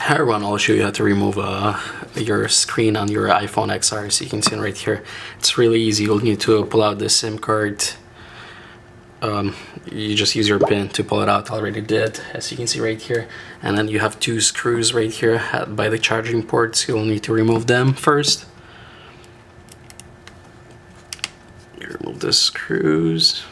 Hi everyone, I'll show you how to remove your screen on your iPhone XR. So you can see it right here. It's really easy. You'll need to pull out the SIM card. You just use your pin to pull it out. I already did, as you can see right here. And then you have two screws right here by the charging ports. You'll need to remove them first. You remove the screws.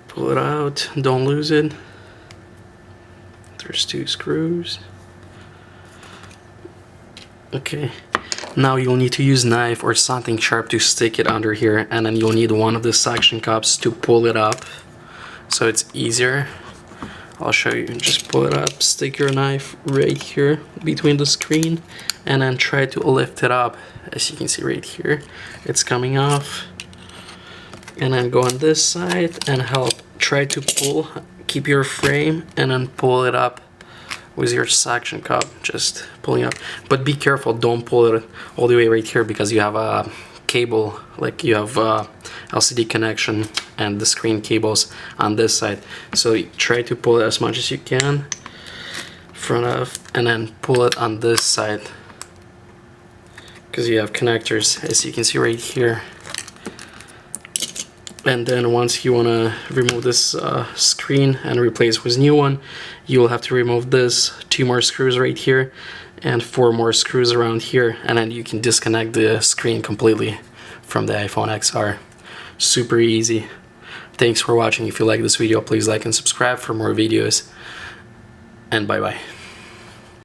Pull it out, don't lose it. There's two screws. Okay, now you'll need to use a knife or something sharp to stick it under here, and then you'll need one of the suction cups to pull it up so it's easier. I'll show you. Just pull it up, stick your knife right here between the screen, and then try to lift it up. As you can see right here, it's coming off. And then go on this side and try to pull, keep your frame, and then pull it up with your suction cup, just pulling up. But be careful, don't pull it all the way right here, because you have a cable, like you have LCD connection and the screen cables on this side. So try to pull it as much as you can, front of, and then pull it on this side, because you have connectors, as you can see right here. And then once you want to remove this screen and replace with new one, you will have to remove this 2 more screws right here and 4 more screws around here, and then you can disconnect the screen completely from the iPhone XR. Super easy. Thanks for watching. If you like this video, please like and subscribe for more videos, and bye bye.